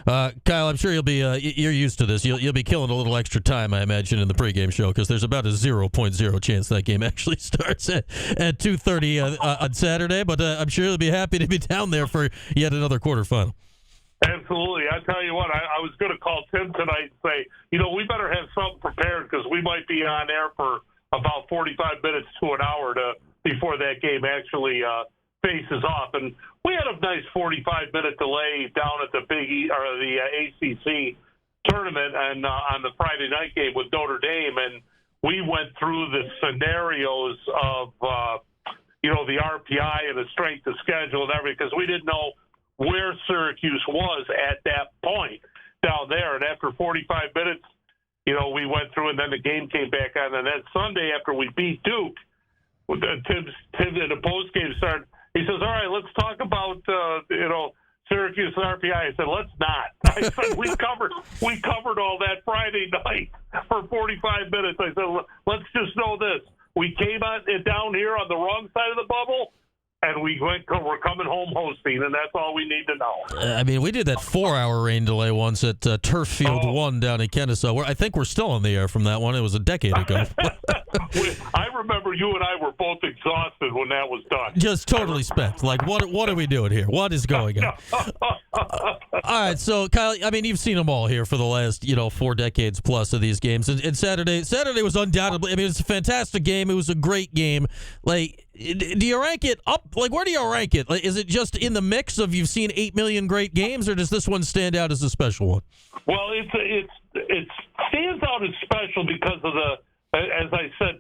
Kyle, I'm sure you'll be you're used to this. You'll be killing a little extra time, I imagine, in the pregame show because there's about a 0.0 chance that game actually starts at 2:30 on Saturday. But I'm sure you'll be happy to be down there for yet another quarterfinal. Absolutely. I tell you what, I was going to call Tim tonight and say, we better have something prepared because we might be on air for about 45 minutes to an hour before that game actually faces off. And we had a nice 45-minute delay down at the the ACC tournament and on the Friday night game with Notre Dame, and we went through the scenarios of the RPI and the strength of schedule and everything because we didn't know where Syracuse was at that point down there. And after 45 minutes, we went through, and then the game came back on. And then Sunday, after we beat Duke, Tim in the post-game started. He says, all right, let's talk about, Syracuse and RPI. I said, let's not. I said, we covered all that Friday night for 45 minutes. I said, let's just know this. We came down here on the wrong side of the bubble, and we're coming home hosting, and that's all we need to know. I mean, we did that 4-hour rain delay once at Turf Field 1 down in Kennesaw. I think we're still on the air from that one. It was a decade ago. I remember you and I were both exhausted when that was done. Just totally spent. Like, what are we doing here? What is going on? All right, so, Kyle, I mean, you've seen them all here for the last, 4 decades plus of these games. And Saturday was undoubtedly, I mean, it was a fantastic game. It was a great game. Like, do you rank it up? Like, where do you rank it? Like, is it just in the mix of you've seen 8 million great games, or does this one stand out as a special one? Well, it stands out as special because of as I said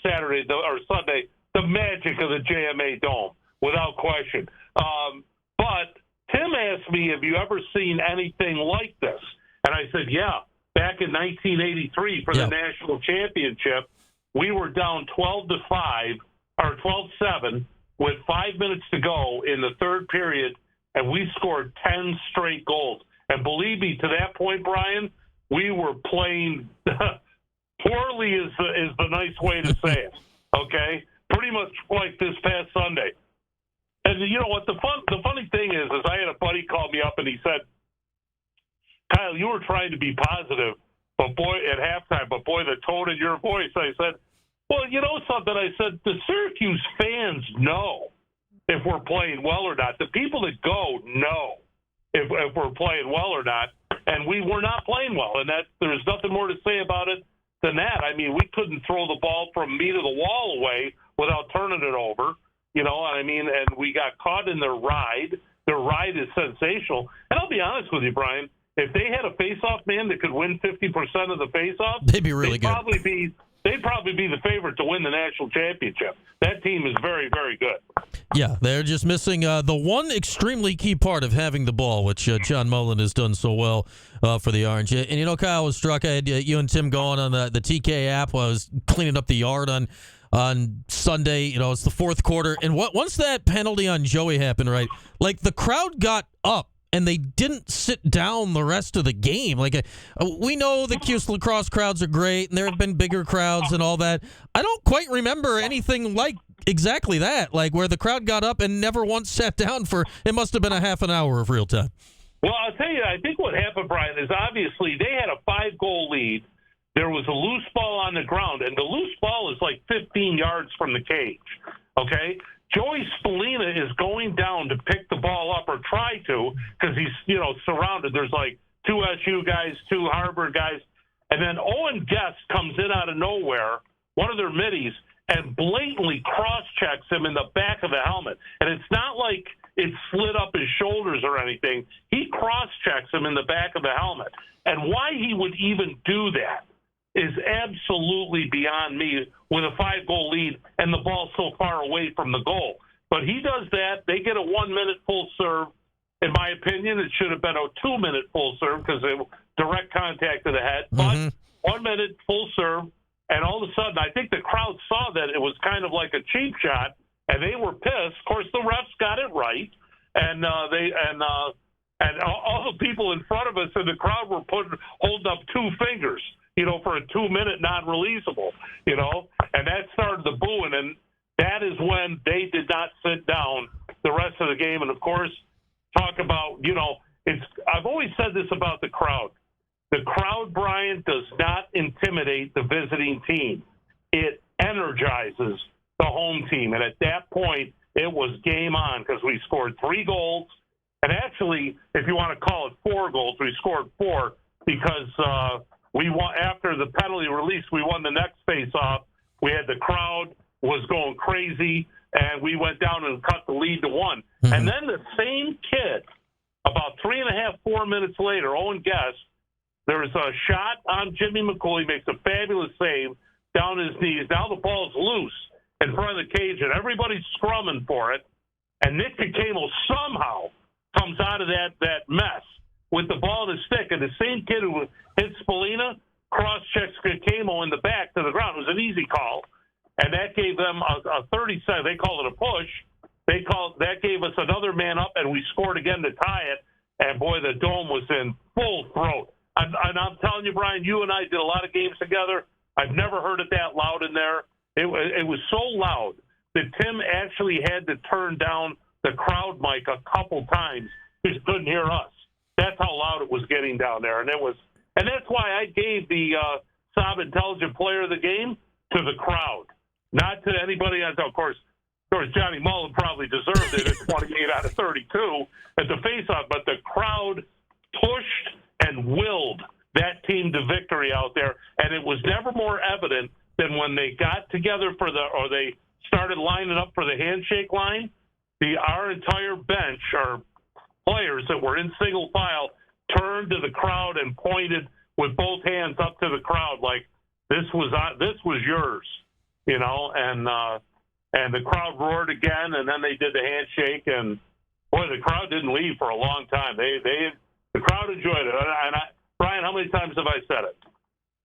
Saturday or Sunday, the magic of the JMA Dome, without question. But Tim asked me, have you ever seen anything like this? And I said, yeah. Back in 1983 for the national championship, we were down 12-5 or 12-7 with 5 minutes to go in the third period, and we scored 10 straight goals. And believe me, to that point, Brian, we were playing poorly is the nice way to say it, okay? Pretty much like this past Sunday. And you know what? The funny thing is I had a buddy call me up and he said, Kyle, you were trying to be positive, but boy, at halftime, but boy, the tone in your voice. I said, well, you know something? I said, the Syracuse fans know if we're playing well or not. The people that go know if we're playing well or not. And we were not playing well, and there's nothing more to say about it than that. I mean, we couldn't throw the ball from me to the wall away without turning it over, and we got caught in their ride. Their ride is sensational. And I'll be honest with you, Brian, if they had a face-off man that could win 50% of the face-off, they'd be really good. They'd probably be the favorite to win the national championship. That team is very, very good. Yeah, they're just missing the one extremely key part of having the ball, which John Mullen has done so well for the Orange. And, Kyle, I was struck. I had you and Tim going on the TK app while I was cleaning up the yard on Sunday. It's the fourth quarter. And once that penalty on Joey happened, right, like the crowd got up. And they didn't sit down the rest of the game. Like we know the Cuse Lacrosse crowds are great, and there have been bigger crowds and all that. I don't quite remember anything like exactly that, like where the crowd got up and never once sat down for. It must have been a half an hour of real time. Well, I'll tell you, I think what happened, Brian, is obviously they had a 5-goal lead. There was a loose ball on the ground, and the loose ball is like 15 yards from the cage. Okay. Joey Spallina is going down to pick the ball up or try to because he's, surrounded. There's like 2 SU guys, 2 Harvard guys. And then Owen Guest comes in out of nowhere, one of their middies, and blatantly cross-checks him in the back of the helmet. And it's not like it slid up his shoulders or anything. He cross-checks him in the back of the helmet. And why he would even do that is absolutely beyond me with a 5-goal lead and the ball so far away from the goal. But he does that. They get a 1-minute full serve. In my opinion, it should have been a 2-minute full serve because it was direct contact to the head. Mm-hmm. But 1 minute full serve, and all of a sudden, I think the crowd saw that it was kind of like a cheap shot, and they were pissed. Of course, the refs got it right, and all the people in front of us in the crowd were holding up 2 fingers. For a 2-minute non-releasable, and that started the booing, and that is when they did not sit down the rest of the game. And, of course, talk about, I've always said this about the crowd. The crowd, Brian, does not intimidate the visiting team. It energizes the home team. And at that point, it was game on because we scored 3 goals. And actually, if you want to call it 4 goals, we scored 4 because we won after the penalty release. We won the next face-off. We had the crowd was going crazy, and we went down and cut the lead to 1. Mm-hmm. And then the same kid, about 3.5, 4 minutes later, Owen Guest, there's a shot on Jimmy McCooley, makes a fabulous save down his knees. Now the ball's loose in front of the cage, and everybody's scrumming for it. And Nick Kikamo somehow comes out of that mess with the ball in his stick. And the same kid who hit Spallina cross-checks Kikamo in the back to the ground. It was an easy call. And that gave them a 30-second. They called it a push. That gave us another man up, and we scored again to tie it. And, boy, the Dome was in full throat. And I'm telling you, Brian, you and I did a lot of games together. I've never heard it that loud in there. It was so loud that Tim actually had to turn down the crowd mic a couple times because he couldn't hear us. That's how loud it was getting down there. And that's why I gave the Saab Intelligent Player of the Game to the crowd, not to anybody else. Of course, Johnny Mullen probably deserved it at 28 out of 32 at the faceoff, but the crowd pushed and willed that team to victory out there, and it was never more evident than when they got together or they started lining up for the handshake line. Our entire bench, or players that were in single file, turned to the crowd and pointed with both hands up to the crowd like this was yours, and the crowd roared again, and then they did the handshake, and boy, the crowd didn't leave for a long time. The crowd enjoyed it. And Brian, how many times have I said it?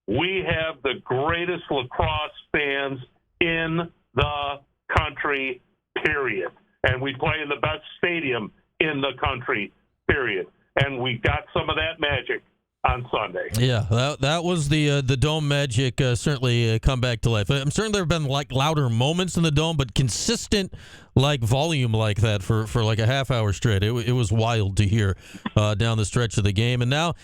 We have the greatest lacrosse fans in the country, period. And we play in the best stadium in the country, period. And we got some of that magic on Sunday. Yeah, that was the Dome magic certainly come back to life. I'm certain there have been like louder moments in the Dome, but consistent like volume like that for like a half hour straight. It was wild to hear down the stretch of the game. And now,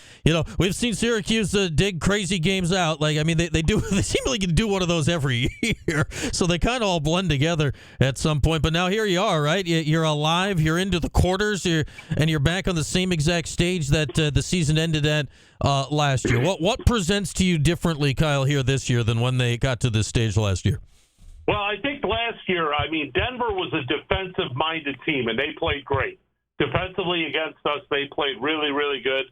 we've seen Syracuse dig crazy games out. Like, I mean, they seemingly can do one of those every year. So they kind of all blend together at some point. But now here you are, right? You're alive. You're into the quarters. And you're back on the same exact stage that the season ended at last year. What presents to you differently, Kyle, here this year than when they got to this stage last year? Well, I think last year, Denver was a defensive-minded team, and they played great. Defensively against us, they played really, really good.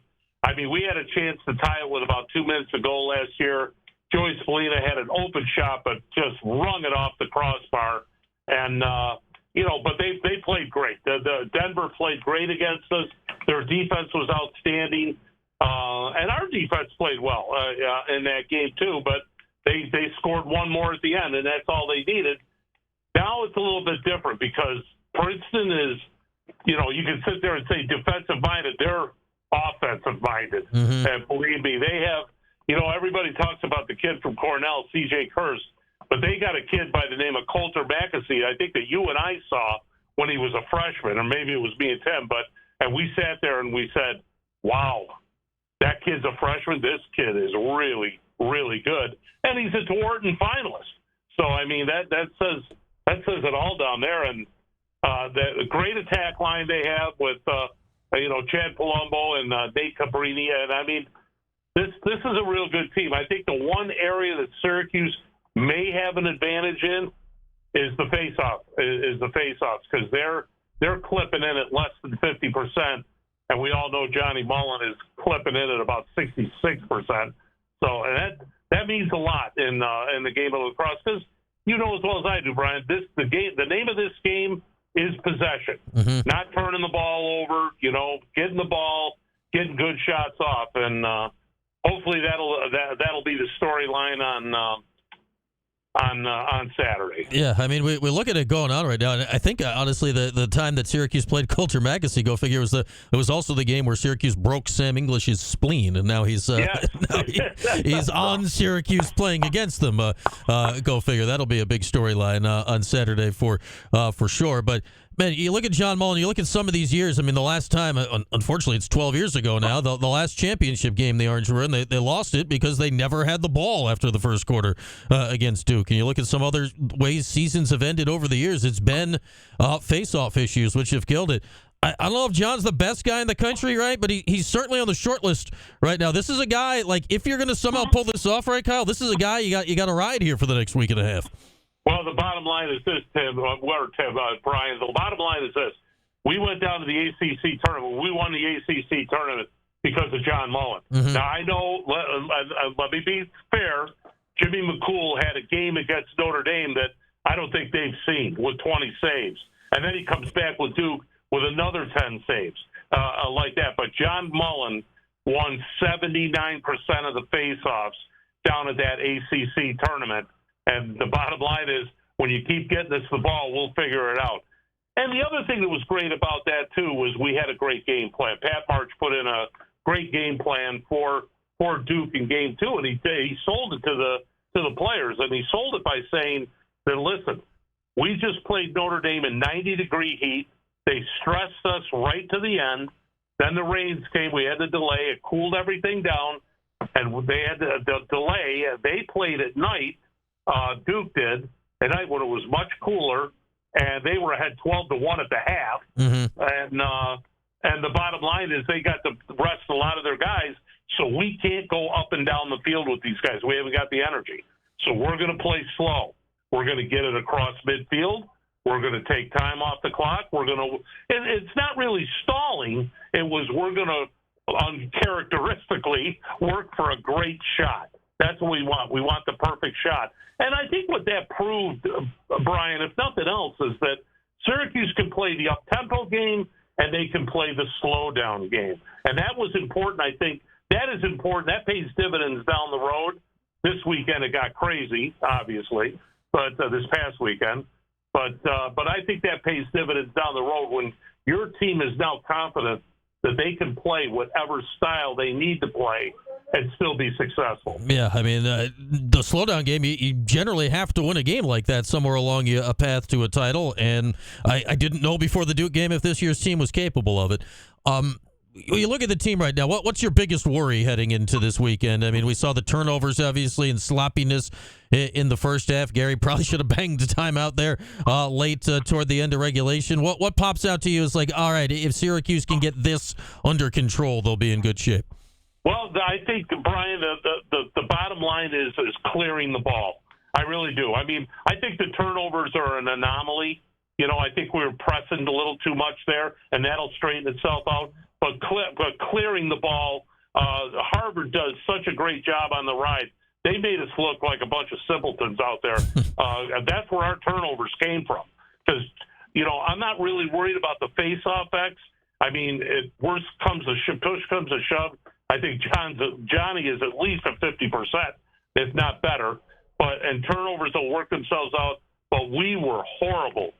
We had a chance to tie it with about 2 minutes to go last year. Joey Spallina had an open shot, but just wrung it off the crossbar. And, but they played great. The Denver played great against us. Their defense was outstanding. And our defense played well in that game, too, but they scored one more at the end, and that's all they needed. Now it's a little bit different because Princeton is, you can sit there and say defensive-minded. They're offensive-minded. Mm-hmm. And believe me, they have, everybody talks about the kid from Cornell, C.J. Kurst, but they got a kid by the name of Coulter Mackesy, I think that you and I saw when he was a freshman, or maybe it was me and Tim, and we sat there and we said, wow, that kid's a freshman. This kid is really, really good. And he's a Wharton finalist. So, that says it all down there. And the great attack line they have with, Chad Palumbo and Nate Cabrini. And, this is a real good team. I think the one area that Syracuse may have an advantage in is the face-offs, because they're clipping in at less than 50%. And we all know Johnny Mullen is clipping in at about 66%. So, and that means a lot in the game of lacrosse, because you know as well as I do, Brian. The name of this game is possession, mm-hmm. not turning the ball over. Getting the ball, getting good shots off, and hopefully that'll be the storyline on Saturday. Yeah, we look at it going on right now, and I think honestly the time that Syracuse played Coulter Mackesy, go figure, it was also the game where Syracuse broke Sam English's spleen, and now he's he's on Syracuse playing against them. Go figure. That'll be a big storyline on Saturday for sure. But Man, you look at John Mullen, you look at some of these years. I mean, the last time, unfortunately, it's 12 years ago now, the last championship game the Orange were in, they lost it because they never had the ball after the first quarter against Duke. And you look at some other ways seasons have ended over the years, it's been face-off issues, which have killed it. I don't know if John's the best guy in the country, right? But he's certainly on the short list right now. This is a guy, like, if you're going to somehow pull this off, right, Kyle, this is a guy you got to ride here for the next week and a half. Well, the bottom line is this, Brian. The bottom line is this. We went down to the ACC tournament. We won the ACC tournament because of John Mullen. Mm-hmm. Now, I know, let me be fair, Jimmy McCool had a game against Notre Dame that I don't think they've seen with 20 saves. And then he comes back with Duke with another 10 saves like that. But John Mullen won 79% of the faceoffs down at that ACC tournament. And the bottom line is, when you keep getting us the ball, we'll figure it out. And the other thing that was great about that, too, was we had a great game plan. Pat March put in a great game plan for Duke in Game 2, and he sold it to the players. And he sold it by saying that, listen, we just played Notre Dame in 90-degree heat. They stressed us right to the end. Then the rains came. We had to delay. It cooled everything down, and they had the delay. They played at night. Duke did at night when it was much cooler, and they were ahead 12-1 at the half. Mm-hmm. And the bottom line is they got to rest a lot of their guys, so we can't go up and down the field with these guys. We haven't got the energy, so we're going to play slow. We're going to get it across midfield. We're going to take time off the clock. It's not really stalling. We're going to uncharacteristically work for a great shot. That's what we want. We want the perfect shot. And I think what that proved, Brian, if nothing else, is that Syracuse can play the up-tempo game and they can play the slow-down game. And that was important. I think that is important. That pays dividends down the road. This weekend it got crazy, obviously, but this past weekend. But I think that pays dividends down the road when your team is now confident that they can play whatever style they need to play and still be successful. Yeah, I mean, the slowdown game, you generally have to win a game like that somewhere along a path to a title, and I didn't know before the Duke game if this year's team was capable of it. You look at the team right now, what's your biggest worry heading into this weekend? I mean, we saw the turnovers, obviously, and sloppiness in the first half. Gary probably should have banged the time out there late toward the end of regulation. What pops out to you is like, all right, if Syracuse can get this under control, they'll be in good shape? Well, I think, Brian, the bottom line is clearing the ball. I really do. I mean, I think the turnovers are an anomaly. You know, I think we were pressing a little too much there, and that'll straighten itself out. But clearing the ball, Harvard does such a great job on the ride. They made us look like a bunch of simpletons out there. That's where our turnovers came from. Because, you know, I'm not really worried about the face-off X. I mean, push comes to shove. I think Johnny is at least at 50%, if not better. And turnovers will work themselves out. But we were horrible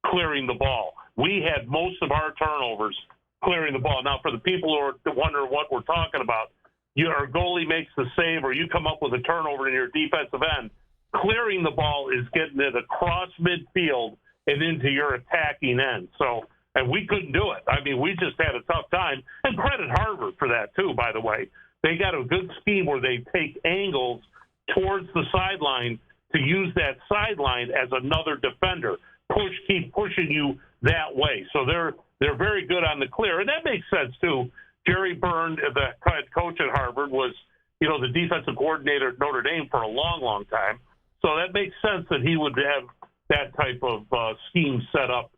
clearing the ball. We had most of our turnovers clearing the ball. Now, for the people who wonder what we're talking about, your goalie makes the save or you come up with a turnover in your defensive end. Clearing the ball is getting it across midfield and into your attacking end. And we couldn't do it. I mean, we just had a tough time. And credit Harvard for that, too, by the way. They got a good scheme where they take angles towards the sideline to use that sideline as another defender. Keep pushing you that way. So they're very good on the clear. And that makes sense, too. Jerry Byrne, the head coach at Harvard, was, you know, the defensive coordinator at Notre Dame for a long, long time. So that makes sense that he would have that type of scheme set up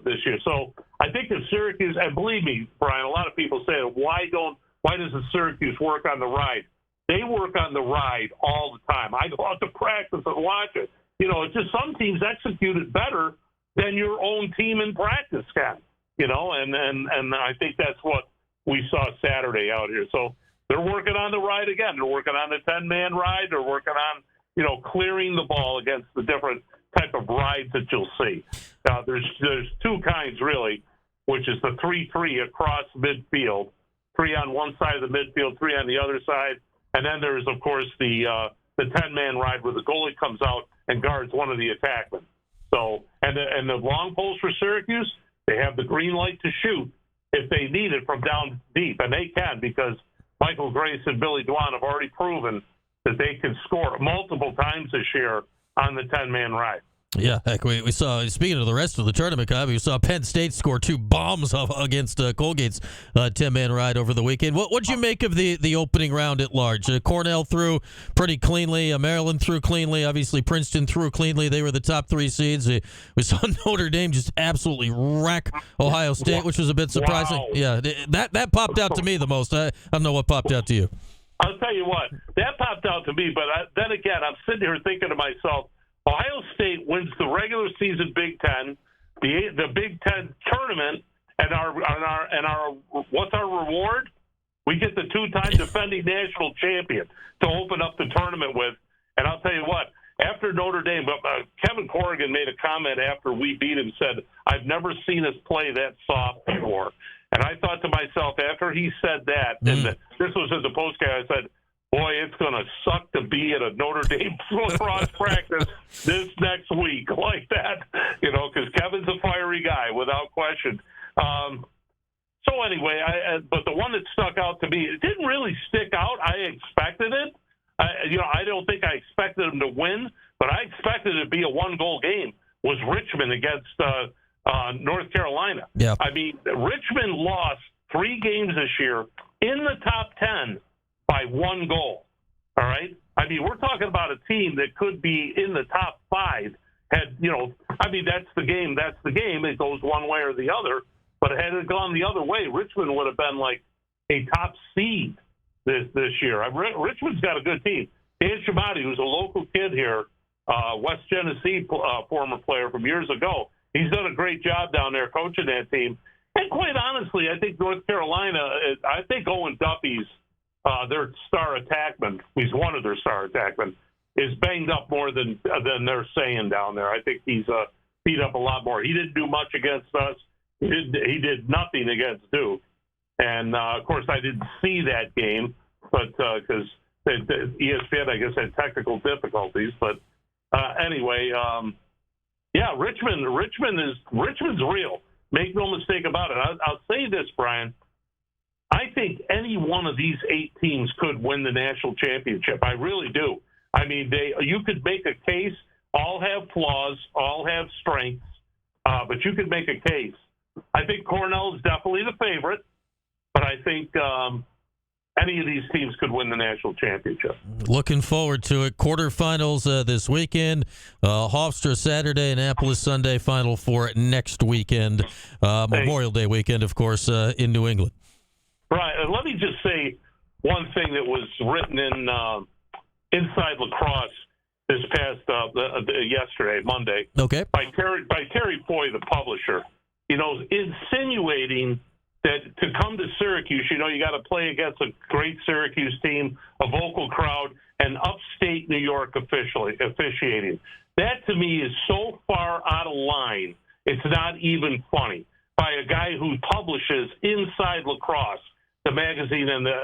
this year. So I think if Syracuse, and believe me, Brian, a lot of people say, why doesn't Syracuse work on the ride? They work on the ride all the time. I go out to practice and watch it. You know, it's just some teams execute it better than your own team in practice can. You know, and I think that's what we saw Saturday out here. So they're working on the ride again. They're working on the 10-man ride. They're working on, you know, clearing the ball against the different type of rides that you'll see. There's two kinds, really, which is the 3-3 across midfield, 3 on one side of the midfield, 3 on the other side. And then there's, of course, the 10-man ride where the goalie comes out and guards one of the attackmen. So, and the long poles for Syracuse, they have the green light to shoot if they need it from down deep, and they can because Michael Grace and Billy Dwan have already proven that they can score multiple times this year on the 10-man ride. Yeah, heck, we saw, speaking of the rest of the tournament, Kyle, we saw Penn State score 2 bombs against Colgate's 10-man ride over the weekend. What'd you make of the opening round at large? Cornell threw pretty cleanly. Maryland threw cleanly. Obviously, Princeton threw cleanly. They were the top 3 seeds. We saw Notre Dame just absolutely wreck Ohio State, which was a bit surprising. Wow. Yeah, that popped out to me the most. I don't know what popped out to you. I'll tell you what, that popped out to me, but then again, I'm sitting here thinking to myself, Ohio State wins the regular season Big Ten, the Big Ten tournament, and our what's our reward? We get the 2-time defending national champion to open up the tournament with. And I'll tell you what, after Notre Dame, Kevin Corrigan made a comment after we beat him, said, "I've never seen us play that soft before." And I thought to myself, after he said that, and this was in the postgame, I said, boy, it's going to suck to be at a Notre Dame lacrosse practice this next week like that, because Kevin's a fiery guy without question. So anyway, but the one that stuck out to me, it didn't really stick out. I expected it. I don't think I expected them to win, but I expected it to be a 1-goal game. Was Richmond against North Carolina? Yeah. I mean, Richmond lost 3 games this year in the top 10 by 1 goal. All right? I mean, we're talking about a team that could be in the top 5. That's the game. That's the game. It goes one way or the other. But had it gone the other way, Richmond would have been like a top seed this year. Richmond's got a good team. Dan Shamati, who's a local kid here, West Genesee former player from years ago, he's done a great job down there coaching that team. And quite honestly, I think North Carolina, Owen Duffy's their star attackman, he's one of their star attackmen, is banged up more than they're saying down there. I think he's beat up a lot more. He didn't do much against us. He did nothing against Duke. And, of course, I didn't see that game, but because ESPN, I guess, had technical difficulties. But anyway, Richmond's real. Make no mistake about it. I'll say this, Brian. I think any one of these 8 teams could win the national championship. I really do. I mean, you could make a case. All have flaws, all have strengths, but you could make a case. I think Cornell is definitely the favorite, but I think any of these teams could win the national championship. Looking forward to it. Quarterfinals this weekend. Hofstra Saturday, Annapolis Sunday, Final Four next weekend. Memorial Day weekend, of course, in New England. Right. And let me just say one thing that was written in Inside Lacrosse this past yesterday, Monday. Okay. By Terry Foy, the publisher. Insinuating that to come to Syracuse, you got to play against a great Syracuse team, a vocal crowd, and upstate New York officiating. That to me is so far out of line. It's not even funny. By a guy who publishes Inside Lacrosse, the magazine and the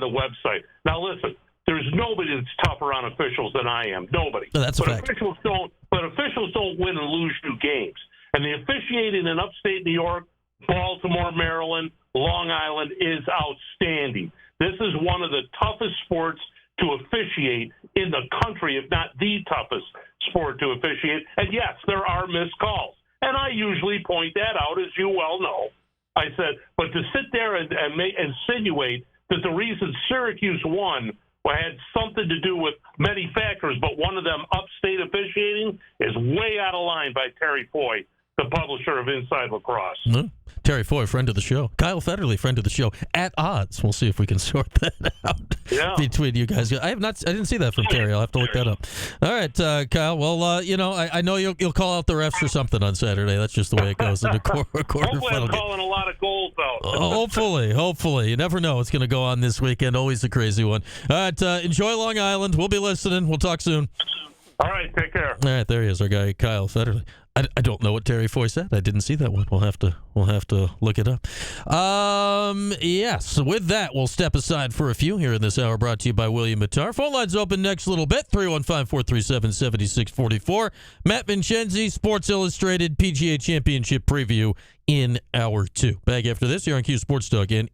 website. Now listen, there's nobody that's tougher on officials than I am. Nobody. No, that's a fact. Officials don't win and lose 2 games. And the officiating in upstate New York, Baltimore, Maryland, Long Island is outstanding. This is one of the toughest sports to officiate in the country, if not the toughest sport to officiate. And yes, there are missed calls. And I usually point that out, as you well know. I said, but to sit there and insinuate that the reason Syracuse won had something to do with many factors, but one of them upstate officiating is way out of line by Terry Foy, the publisher of Inside Lacrosse. Mm-hmm. Terry Foy, friend of the show. Kyle Fetterly, friend of the show. At odds. We'll see if we can sort that out between you guys. I didn't see that from Terry. I'll have to look that up. All right, Kyle. Well, I know you'll call out the refs or something on Saturday. That's just the way it goes in the quarterfinal. Hopefully, I'm calling a lot of goals out. Hopefully. You never know what's going to go on this weekend. Always a crazy one. All right, enjoy Long Island. We'll be listening. We'll talk soon. All right, take care. All right, there he is, our guy, Kyle Fetterly. I don't know what Terry Foy said. I didn't see that one. We'll have to look it up. Yes. With that, we'll step aside for a few here in this hour. Brought to you by William Mattar. Phone lines open next little bit. 315-437-7644. Matt Vincenzi, Sports Illustrated PGA Championship preview in hour 2. Back after this here on Q Sports Talk and